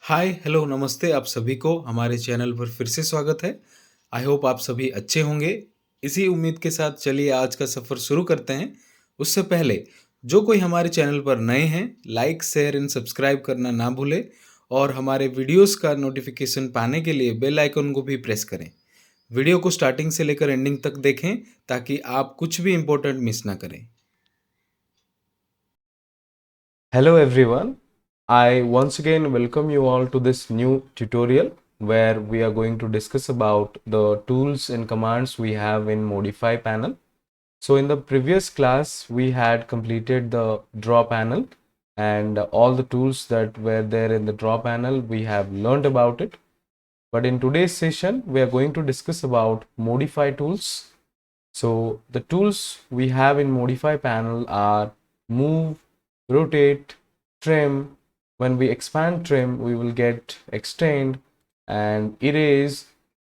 Hi hello नमस्ते आप सभी को हमारे चैनल पर फिर से स्वागत है। आई होप आप सभी अच्छे होंगे। इसी उम्मीद के साथ चलिए आज का सफ़र शुरू करते हैं। उससे पहले जो कोई हमारे चैनल पर नए हैं लाइक शेयर एंड सब्सक्राइब करना ना भूलें और हमारे वीडियोस का नोटिफिकेशन पाने के लिए बेल आइकन को भी प्रेस करें। वीडियो को स्टार्टिंग से लेकर एंडिंग तक देखें ताकि आप कुछ भी इम्पोर्टेंट मिस ना करें। Hello everyone. I once again welcome you all to this new tutorial where we are going to discuss about the tools and commands we have in Modify panel. So in the previous class we had completed the draw panel and all the tools that were there in the draw panel we have learned about it. But in today's session we are going to discuss about Modify tools. So the tools we have in Modify panel are move, rotate, trim. When we expand trim, we will get extend and erase,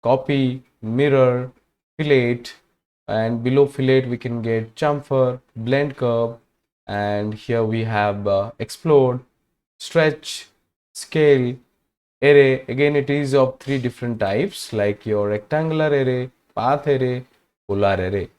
copy, mirror, fillet, and below fillet we can get chamfer, blend curve, and here we have explode, stretch, scale, array. Again, it is of three different types like your rectangular array, path array, polar array.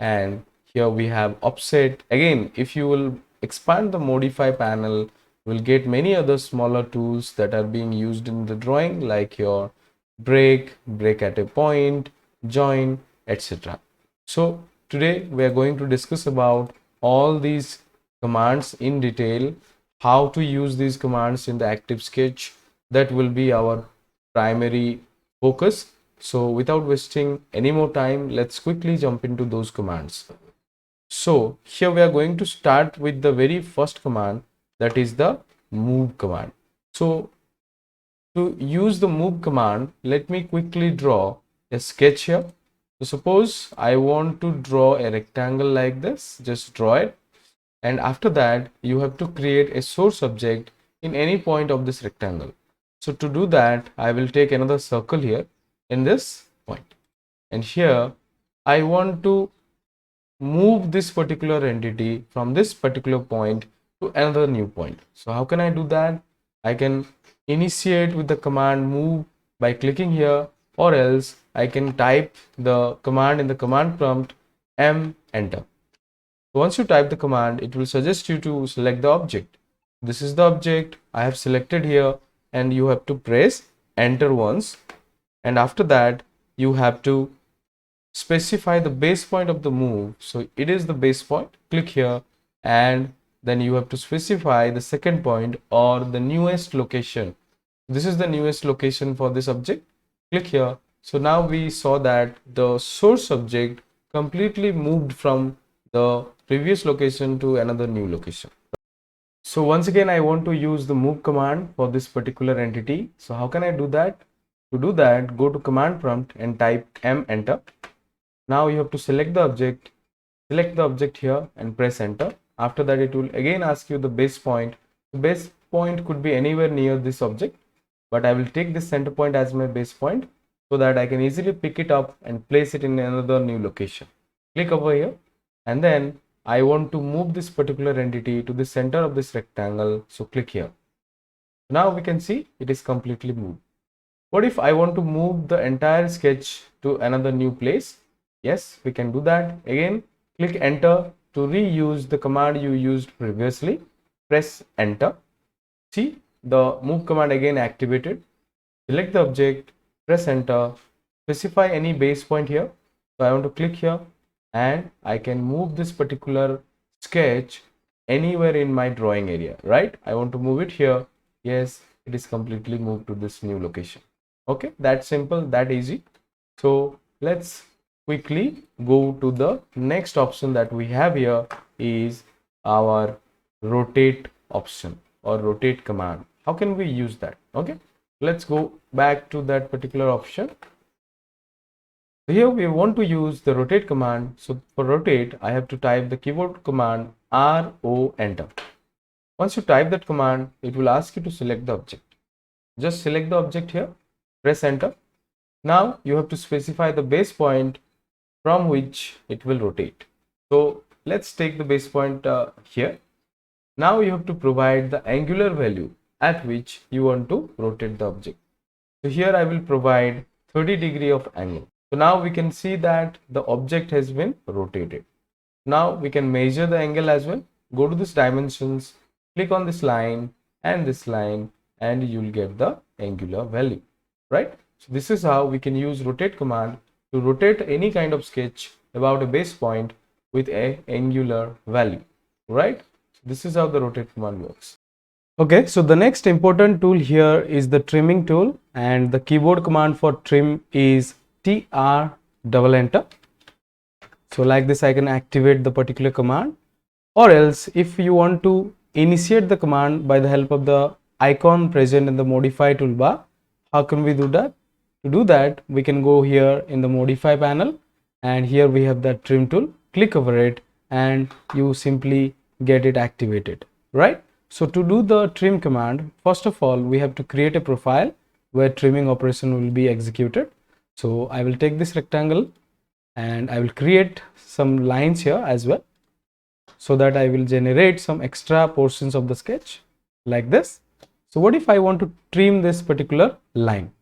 And here we have offset. Again, if you will expand the modify panel, you will get many other smaller tools that are being used in the drawing like your break, break at a point, join, etc. So today we are going to discuss about all these commands in detail, how to use these commands in the active sketch. That will be our primary focus. So without wasting any more time, let's quickly jump into those commands. So here we are going to start with the very first command, that is the move command. So to use the move command, let me quickly draw a sketch here. So suppose I want to draw a rectangle like this, just draw it. And after that, you have to create a source object in any point of this rectangle. So to do that, I will take another circle here in this point. And here, I want to move this particular entity from this particular point to another new point. So how can I do that? I can initiate with the command move by clicking here, or else I can type the command in the command prompt M enter. Once you type the command, it will suggest you to select the object. This is the object I have selected here, and you have to press enter once, and after that you have to specify the base point of the move. So it is the base point, click here, and then you have to specify the second point or the newest location. This is the newest location for this object, click here. So now we saw that the source object completely moved from the previous location to another new location. So once again, I want to use the move command for this particular entity. So how can I do that? To do that, go to command prompt and type M enter. Now you have to select the object here and press enter. After that, it will again ask you the base point. The base point could be anywhere near this object, but I will take this center point as my base point so that I can easily pick it up and place it in another new location. Click over here, and then I want to move this particular entity to the center of this rectangle, so click here. Now we can see it is completely moved. What if I want to move the entire sketch to another new place? Yes, we can do that. Again, click enter to reuse the command you used previously. Press enter. See, the move command again activated. Select the object, press enter, specify any base point here. So I want to click here, and I can move this particular sketch anywhere in my drawing area, right? I want to move it here. Yes, it is completely moved to this new location. Okay, that's simple, that easy. So let's quickly go to the next option that we have here is our rotate option or rotate command. How can we use that? Okay, let's go back to that particular option. Here we want to use the rotate command. So for rotate, I have to type the keyboard command RO enter. Once you type that command, it will ask you to select the object. Just select the object here, press enter. Now you have to specify the base point from which it will rotate. So let's take the base point here. Now you have to provide the angular value at which you want to rotate the object. So here I will provide 30° of angle. So now we can see that the object has been rotated. Now we can measure the angle as well. Go to this dimensions, click on this line, and you'll get the angular value, right? So this is how we can use rotate command to rotate any kind of sketch about a base point with a angular value, right? So this is how the rotate command works. Okay, so the next important tool here is the trimming tool, and the keyboard command for trim is TR double enter. So like this I can activate the particular command, or else if you want to initiate the command by the help of the icon present in the modify toolbar, how can we do that? To do that, we can go here in the modify panel, and here we have the trim tool. Click over it and you simply get it activated, right? So to do the trim command, first of all we have to create a profile where trimming operation will be executed. So I will take this rectangle and I will create some lines here as well, so that I will generate some extra portions of the sketch like this. So what if I want to trim this particular line?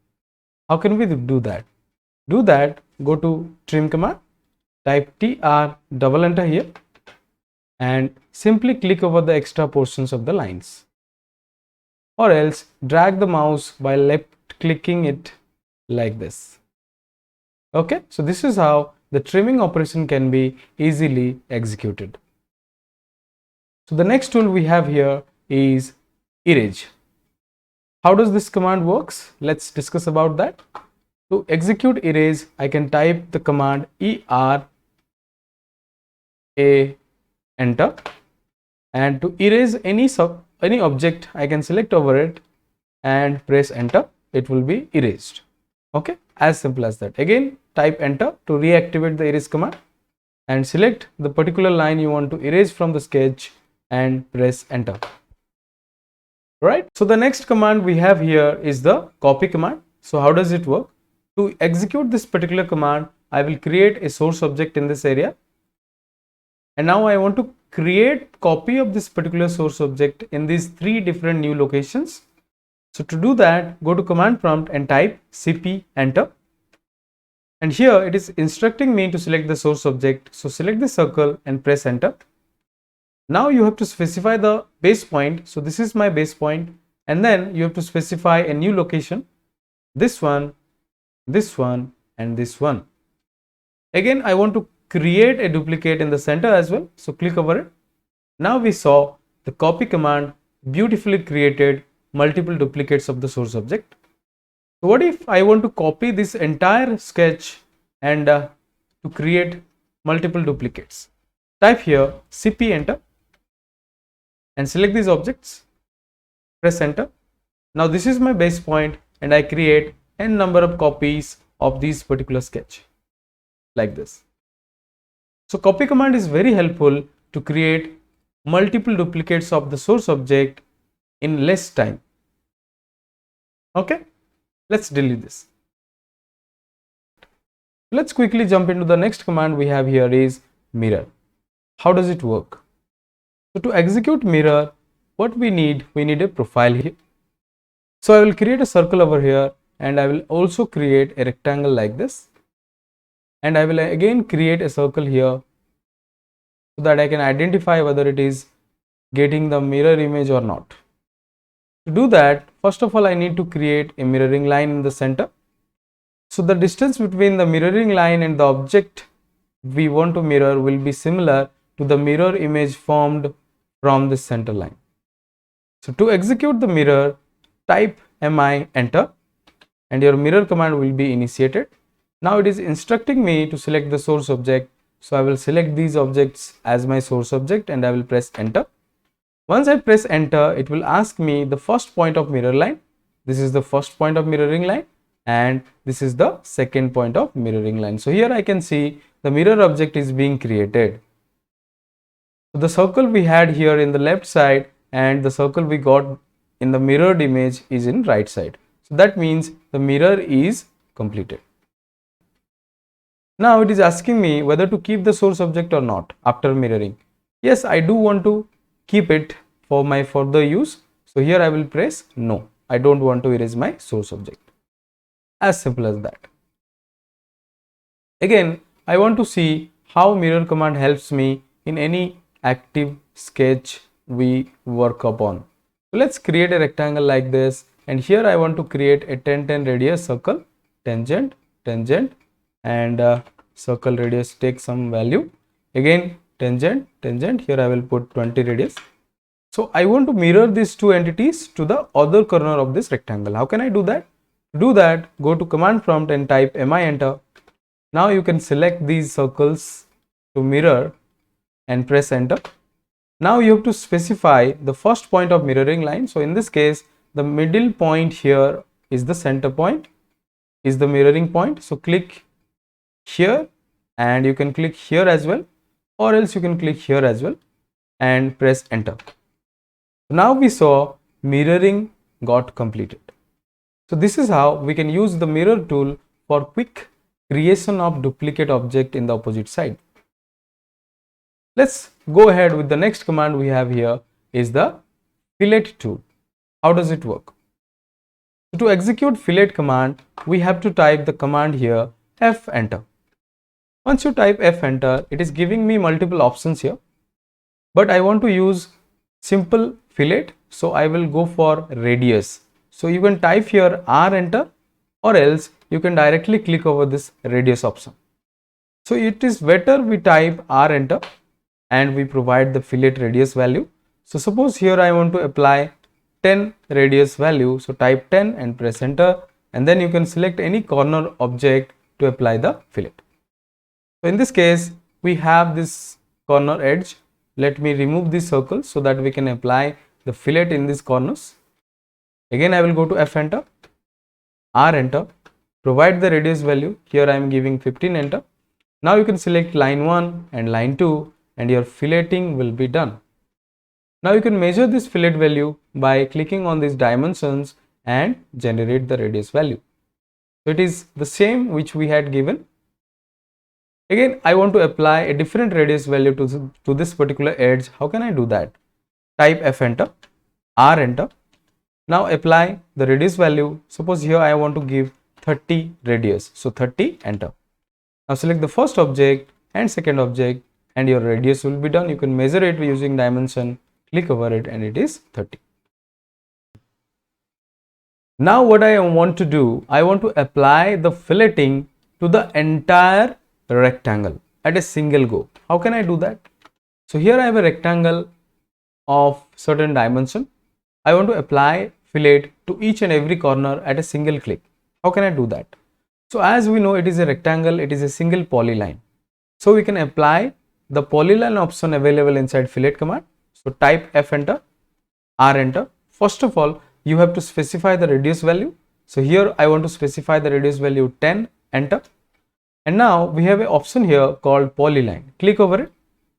How can we do that? Do that, go to trim command, type TR double enter here, and simply click over the extra portions of the lines, or else drag the mouse by left clicking it like this. Okay, so this is how the trimming operation can be easily executed. So the next tool we have here is erase. How does this command works? Let's discuss about that. To execute erase, I can type the command ERA enter, and to erase any object I can select over it and press enter. It will be erased. Okay, as simple as that. Again, type enter to reactivate the erase command, and select the particular line you want to erase from the sketch and press enter. Right, so the next command we have here is the copy command. So how does it work? To execute this particular command, I will create a source object in this area, and now I want to create copy of this particular source object in these 3 different new locations. So to do that, go to command prompt and type cp enter, and here it is instructing me to select the source object. So select the circle and press enter. Now you have to specify the base point. So this is my base point, and then you have to specify a new location, this one, and this one. Again, I want to create a duplicate in the center as well, so click over it. Now we saw the copy command beautifully created multiple duplicates of the source object. So what if I want to copy this entire sketch and to create multiple duplicates? Type here cp enter and select these objects, press enter. Now this is my base point, and I create n number of copies of this particular sketch like this. So copy command is very helpful to create multiple duplicates of the source object in less time. Okay, let's delete this. Let's quickly jump into the next command we have here is mirror. How does it work? So to execute mirror, what we need a profile here. So I will create a circle over here, and I will also create a rectangle like this, and I will again create a circle here so that I can identify whether it is getting the mirror image or not. To do that, first of all I need to create a mirroring line in the center. So the distance between the mirroring line and the object we want to mirror will be similar to the mirror image formed from the center line. So to execute the mirror, type mi enter, and your mirror command will be initiated. Now it is instructing me to select the source object. So I will select these objects as my source object, and I will press enter. Once I press enter, it will ask me the first point of mirror line. This is the first point of mirroring line, and this is the second point of mirroring line. So here I can see the mirror object is being created. So the circle we had here in the left side, and the circle we got in the mirrored image is in right side. So that means the mirror is completed. Now it is asking me whether to keep the source object or not after mirroring. Yes, I do want to keep it for my further use. So here I will press no. I don't want to erase my source object. As simple as that. Again, I want to see how mirror command helps me in any active sketch we work upon. So let's create a rectangle like this, and here I want to create a 10 radius circle, tangent, tangent, and circle radius take some value. Again tangent, tangent, here I will put 20 radius. So I want to mirror these two entities to the other corner of this rectangle. How can I do that? To do that, go to command prompt and type mi enter. Now you can select these circles to mirror and press enter. Now you have to specify the first point of mirroring line. So in this case, the middle point here is the center point, is the mirroring point. So click here, and you can click here as well, or else you can click here as well and press enter. Now we saw mirroring got completed. So this is how we can use the mirror tool for quick creation of duplicate object in the opposite side. Let's go ahead with the next command we have here is the fillet tool. How does it work? So to execute fillet command, we have to type the command here F enter. Once you type F enter, it is giving me multiple options here, but I want to use simple fillet, so I will go for radius. So you can type here R enter, or else you can directly click over this radius option. So it is better we type R enter and we provide the fillet radius value. So suppose here I want to apply 10 radius value, so type 10 and press enter, and then you can select any corner object to apply the fillet. So in this case, we have this corner edge. Let me remove this circle so that we can apply the fillet in these corners. Again, I will go to F enter, R enter, provide the radius value. Here I am giving 15, enter. Now you can select line 1 and line 2 and your filleting will be done. Now you can measure this fillet value by clicking on these dimensions and generate the radius value. So it is the same which we had given. Again, I want to apply a different radius value to this particular edge. How can I do that? Type F enter, R enter. Now apply the radius value. Suppose here I want to give 30 radius. So 30, enter. Now select the first object and second object and your radius will be done. You can measure it using dimension, click over it, and it is 30. Now what I want to do, I want to apply the filleting to the entire rectangle at a single go. How can I do that? So here I have a rectangle of certain dimension. I want to apply fillet to each and every corner at a single click. How can I do that? So as we know, it is a rectangle, it is a single polyline. So we can apply the polyline option available inside fillet command. So type F enter, R enter. First of all, you have to specify the radius value. So here I want to specify the radius value 10, enter. And now we have an option here called polyline. Click over it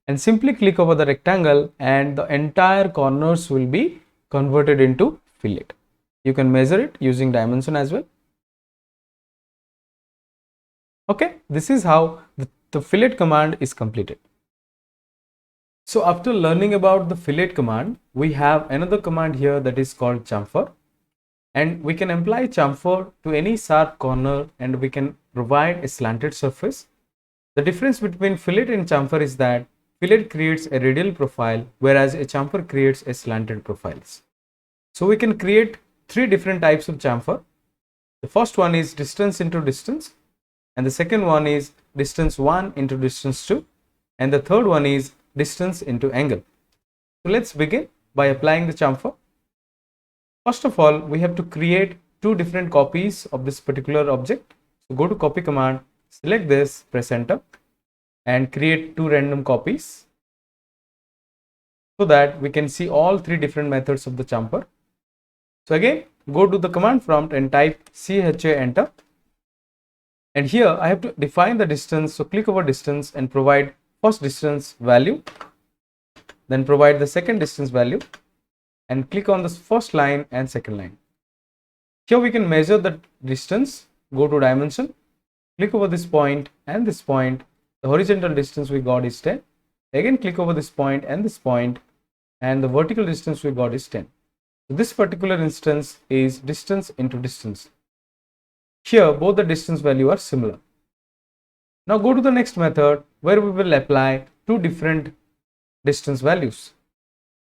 and simply click over the rectangle and the entire corners will be converted into fillet. You can measure it using dimension as well. Okay, this is how the fillet command is completed. So after learning about the fillet command, we have another command here that is called chamfer, and we can apply chamfer to any sharp corner and we can provide a slanted surface. The difference between fillet and chamfer is that fillet creates a radial profile, whereas a chamfer creates a slanted profiles. So we can create three different types of chamfer. The first one is distance into distance, and the second one is distance 1 into distance 2, and the third one is distance into angle. So let's begin by applying the chamfer. First of all, we have to create two different copies of this particular object. So go to copy command, select this, press enter, and create two random copies so that we can see all three different methods of the chamfer. So again, go to the command prompt and type CHA, enter. And here I have to define the distance. So click over distance and provide first distance value, then provide the second distance value and click on this first line and second line. Here we can measure the distance. Go to dimension, click over this point and this point. The horizontal distance we got is 10. Again click over this point and the vertical distance we got is 10. This particular instance is distance into distance. Here both the distance value are similar. Now go to the next method where we will apply two different distance values.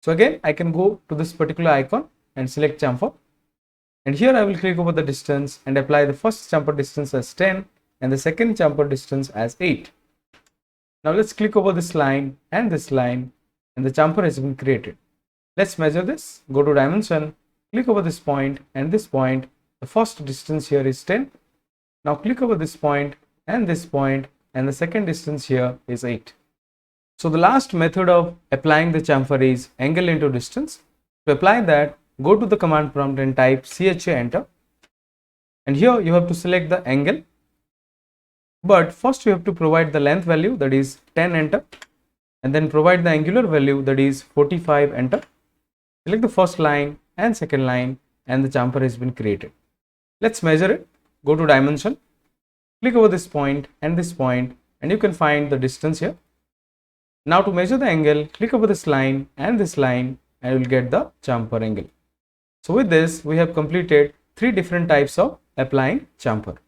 So again I can go to this particular icon and select chamfer, and here I will click over the distance and apply the first chamfer distance as 10 and the second chamfer distance as 8. Now let's click over this line and the chamfer has been created. Let's measure this. Go to dimension, click over this point and this point. The first distance here is 10. Now click over this point and this point, and the second distance here is 8. So the last method of applying the chamfer is angle into distance. To apply that, go to the command prompt and type CHA enter, and here you have to select the angle, but first you have to provide the length value, that is 10, enter, and then provide the angular value, that is 45, enter. Select the first line and second line, and the chamfer has been created. Let's measure it. Go to dimension, click over this point, and you can find the distance here. Now to measure the angle, click over this line, and you will get the chamfer angle. So with this, we have completed 3 different types of applying chamfer.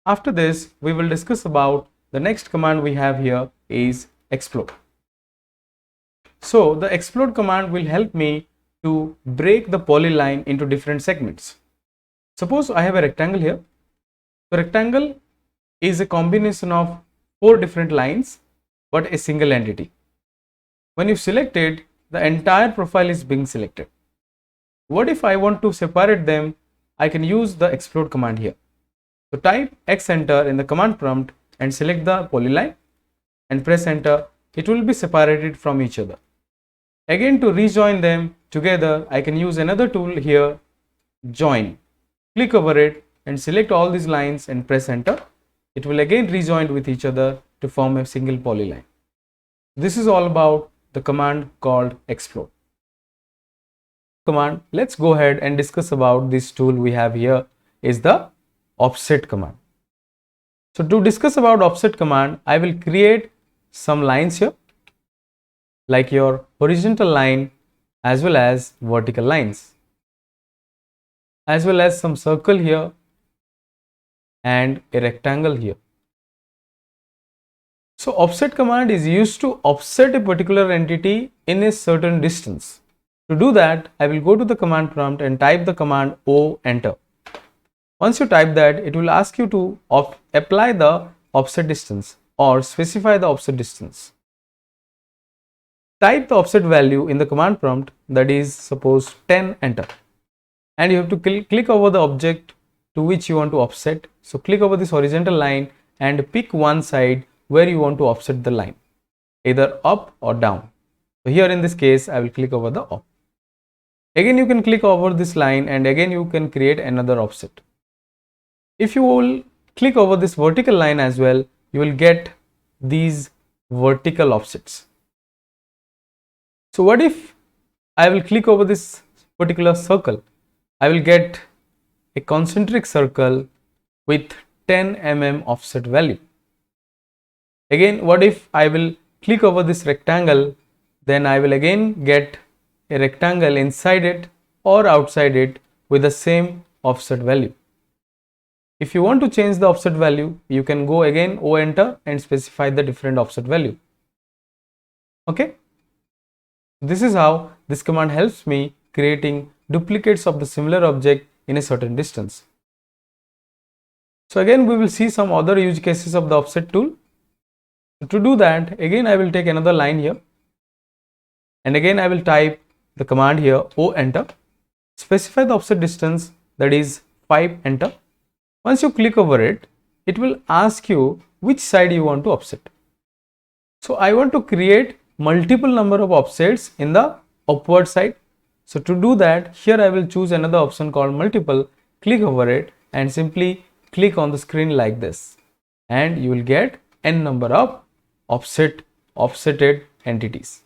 After this, we will discuss about the next command we have here is explode. So the explode command will help me to break the polyline into different segments. Suppose I have a rectangle here. The rectangle is a combination of 4 different lines but a single entity. When you select it, the entire profile is being selected. What if I want to separate them? I can use the explode command here. So type X enter in the command prompt and select the polyline and press enter. It will be separated from each other. Again, to rejoin them together, I can use another tool here, join. Click over it and select all these lines and press enter. It will again rejoin with each other to form a single polyline. This is all about the command called explode. Command, let's go ahead and discuss about this tool we have here is the offset command. So to discuss about offset command, I will create some lines here, like your horizontal line as well as vertical lines, as well as some circle here and a rectangle here. So offset command is used to offset a particular entity in a certain distance. To do that, I will go to the command prompt and type the command O, enter. Once you type that, it will ask you to apply the offset distance or specify the offset distance. Type the offset value in the command prompt, that is suppose 10, enter, and you have to click over the object to which you want to offset. So click over this horizontal line and pick one side where you want to offset the line, either up or down. So here in this case, I will click over the up. Again you can click over this line and again you can create another offset. If you will click over this vertical line as well, you will get these vertical offsets. So what if I will click over this particular circle? I will get a concentric circle with 10 mm offset value. Again, what if I will click over this rectangle? Then I will again get a rectangle inside it or outside it with the same offset value. If you want to change the offset value, you can go again O, enter, and specify the different offset value. Okay, this is how this command helps me creating duplicates of the similar object in a certain distance. So again we will see some other use cases of the offset tool. To do that, again I will take another line here and again I will type the command here O, enter, specify the offset distance, that is 5, enter. Once you click over it, it will ask you which side you want to offset. So I want to create multiple number of offsets in the upward side. So to do that, here I will choose another option called multiple, click over it and simply click on the screen like this, and you will get n number of offsetted entities.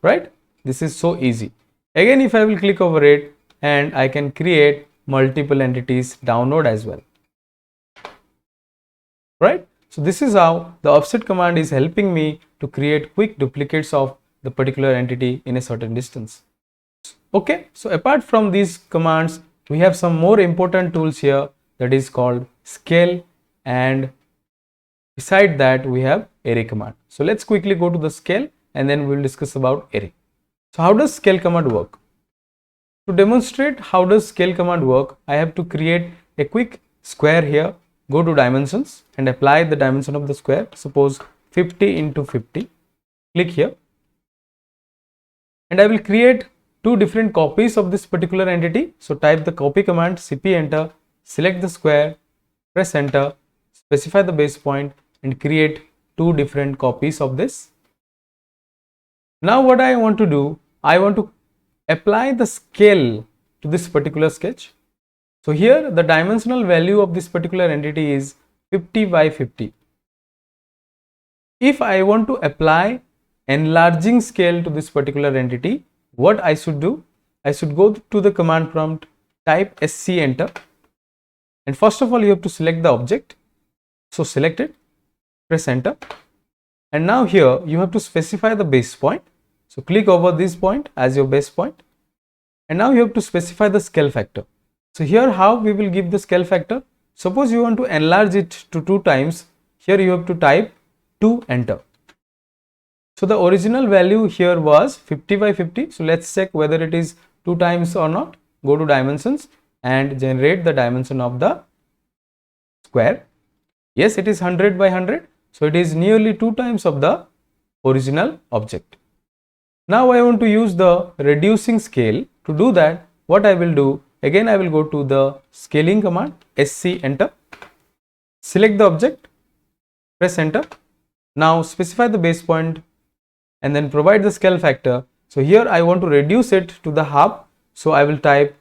Right? This is so easy. Again, if I will click over it, and I can create multiple entities downward as well. Right? So this is how the offset command is helping me to create quick duplicates of the particular entity in a certain distance. Okay, so apart from these commands, we have some more important tools here, that is called scale, and beside that we have array command. So let's quickly go to the scale and then we'll discuss about array. So how does scale command work? To demonstrate how does scale command work, I have to create a quick square here, go to dimensions and apply the dimension of the square, suppose 50 into 50, click here, and I will create two different copies of this particular entity. So type the copy command, cp enter, select the square, press enter, specify the base point and create two different copies of this. Now what I want to do, I want to apply the scale to this particular sketch. So here the dimensional value of this particular entity is 50 by 50. If I want to apply enlarging scale to this particular entity, what I should do? I should go to the command prompt, type sc enter, and first of all you have to select the object. So select it, press enter, and now here you have to specify the base point. So click over this point as your base point, and now you have to specify the scale factor. So here how we will give the scale factor? Suppose you want to enlarge it to 2 times, here you have to type 2 enter. So the original value here was 50 by 50. So let's check whether it is 2 times or not. Go to dimensions and generate the dimension of the square. Yes, it is 100 by 100. So it is nearly 2 times of the original object. Now I want to use the reducing scale. To do that, what I will do, again I will go to the scaling command, sc enter, select the object, press enter. Now specify the base point and then provide the scale factor. So here I want to reduce it to the half. So I will type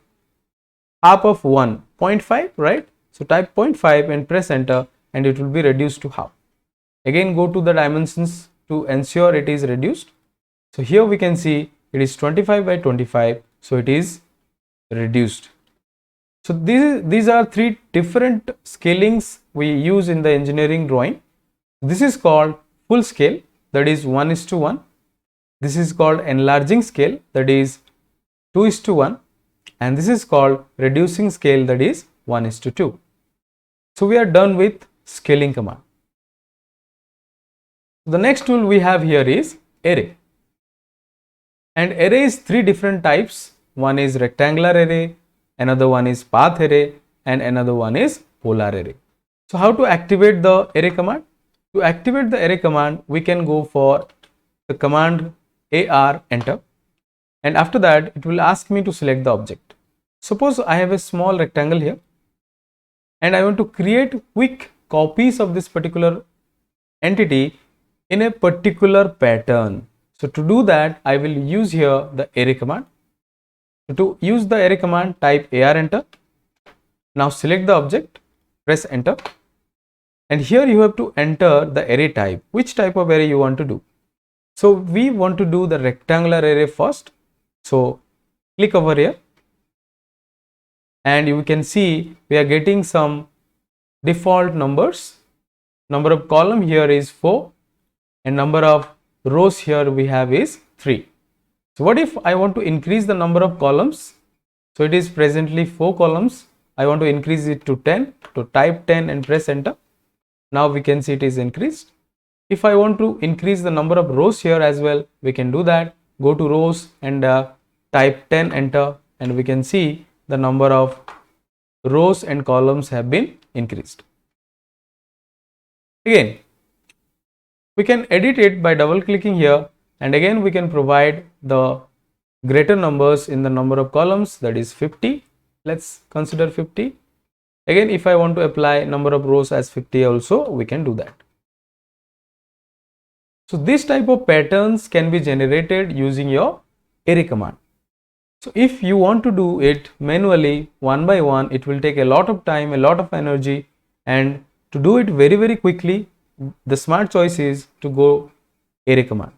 half of 1, 0.5, right? So type 0.5 and press enter and it will be reduced to half. Again go to the dimensions to ensure it is reduced. So here we can see it is 25 by 25. So it is reduced. So these are 3 different scalings we use in the engineering drawing. This is called full scale, that is 1:1. This is called enlarging scale, that is 2:1, and this is called reducing scale, that is 1:2. So we are done with scaling command. The next tool we have here is array, and array is 3 different types. One is rectangular array, another one is path array, and another one is polar array. So how to activate the array command? To activate the array command, we can go for the command AR enter, and after that it will ask me to select the object. Suppose I have a small rectangle here and I want to create quick copies of this particular entity in a particular pattern. So to do that, I will use here the array command. So to use the array command, type AR enter. Now select the object, press enter, and here you have to enter the array type, which type of array you want to do. So we want to do the rectangular array first. So click over here and you can see we are getting some default numbers. Number of column here is 4 and number of rows here we have is 3. So what if I want to increase the number of columns? So it is presently 4 columns. I want to increase it to 10. To type 10 and press enter. Now we can see it is increased. If I want to increase the number of rows here as well, we can do that. Go to rows and type 10 enter, and we can see the number of rows and columns have been increased. Again, we can edit it by double clicking here, and again we can provide the greater numbers in the number of columns, that is 50. Let's consider 50. Again, if I want to apply number of rows as 50 also, we can do that. So this type of patterns can be generated using your array command. So if you want to do it manually one by one, it will take a lot of time, a lot of energy, and to do it very quickly, the smart choice is to go array command.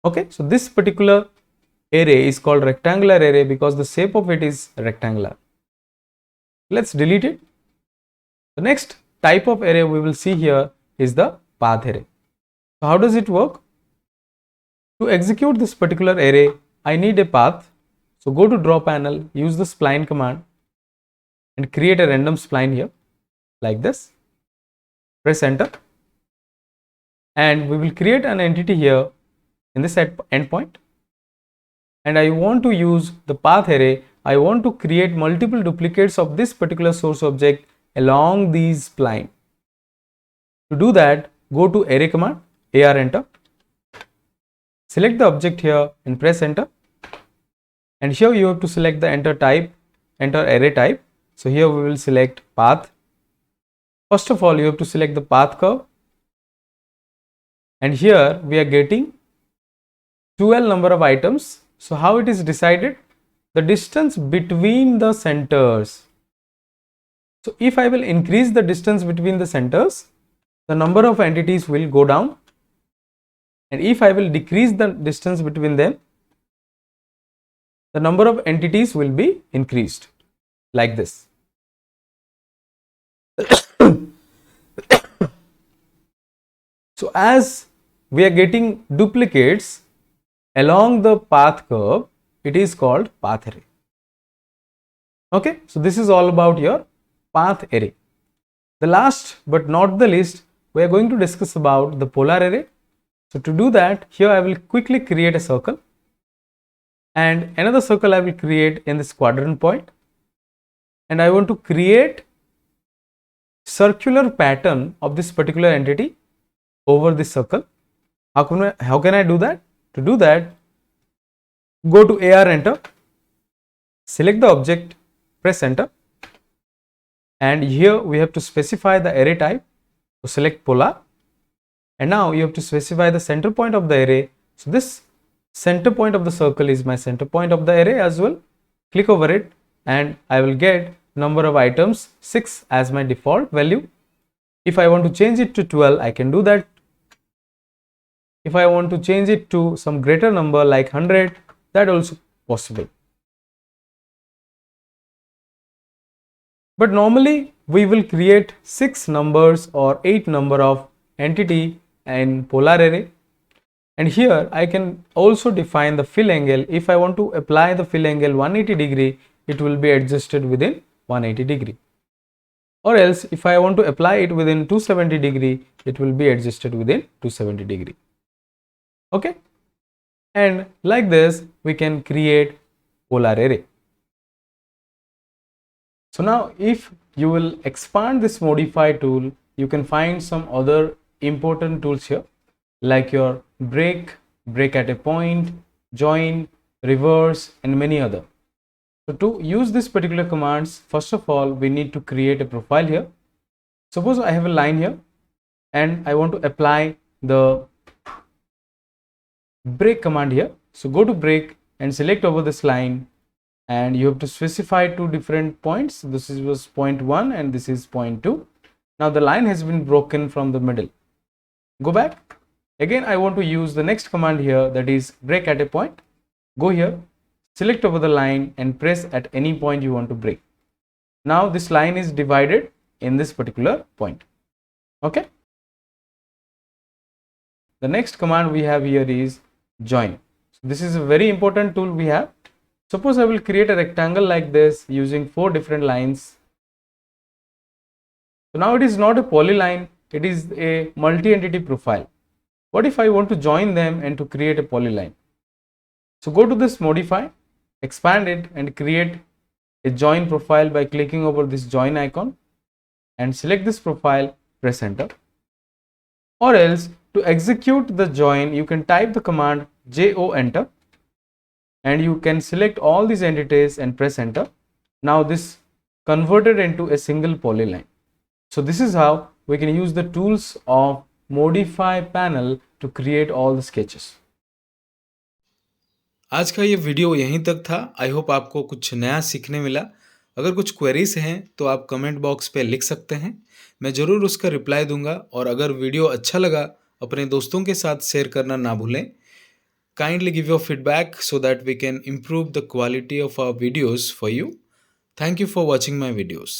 Okay, so this particular array is called rectangular array because the shape of it is rectangular. Let's delete it. The next type of array we will see here is the path array. So how does it work? To execute this particular array, I need a path. So go to draw panel, use the spline command and create a random spline here like this. Press enter and we will create an entity here in this endpoint. And I want to use the path array. I want to create multiple duplicates of this particular source object along these spline. To do that, go to array command, AR enter. Select the object here and press enter. And here you have to select the enter array type. So here we will select path. First of all, you have to select the path curve. And here we are getting 12 number of items. So how it is decided? The distance between the centers. So if I will increase the distance between the centers, the number of entities will go down. And if I will decrease the distance between them, the number of entities will be increased like this. So as we are getting duplicates along the path curve, it is called path array. Okay, so this is all about your path array. The last but not the least, we are going to discuss about the polar array. So to do that, here I will quickly create a circle and another circle I will create in this quadrant point, and I want to create circular pattern of this particular entity over this circle. How can I do that? To do that, go to AR enter, select the object, press enter, and here we have to specify the array type. So select polar, and now you have to specify the center point of the array. So this center point of the circle is my center point of the array as well. Click over it and I will get number of items 6 as my default value. If I want to change it to 12, I can do that. If I want to change it to some greater number like 100, that also possible. But normally we will create 6 numbers or 8 number of entity in polar array. And here I can also define the fill angle. If I want to apply the fill angle 180 degree, it will be adjusted within 180 degree. Or else if I want to apply it within 270 degree, it will be adjusted within 270 degree. Okay. And like this, we can create polar array. So now if you will expand this modify tool, you can find some other important tools here, like your break at a point, join, reverse, and many other. So to use this particular commands, first of all, we need to create a profile here. Suppose I have a line here and I want to apply the break command here. So go to break and select over this line, and you have to specify 2 different points. This was point 1 and this is point 2. Now the line has been broken from the middle. Go back. Again, I want to use the next command here, that is break at a point. Go here, select over the line and press at any point you want to break. Now this line is divided in this particular point. Okay. The next command we have here is join. So this is a very important tool we have. Suppose I will create a rectangle like this using 4 different lines. So now it is not a polyline, it is a multi-entity profile. What if I want to join them and to create a polyline? So go to this modify, expand it and create a join profile by clicking over this join icon and select this profile, press enter. Or else to execute the join, you can type the command jo enter and you can select all these entities and press enter. Now this converted into a single polyline. So this is how we can use the tools of modify panel to create all the sketches. आज का ये video यहीं तक था। I hope आपको कुछ नया सीखने मिला। अगर कुछ क्वेरीज हैं तो आप कमेंट बॉक्स पे लिख सकते हैं, मैं ज़रूर उसका रिप्लाई दूंगा। और अगर वीडियो अच्छा लगा अपने दोस्तों के साथ शेयर करना ना भूलें। Kindly give your feedback so that we can improve the quality of our videos for you. Thank you for watching my videos.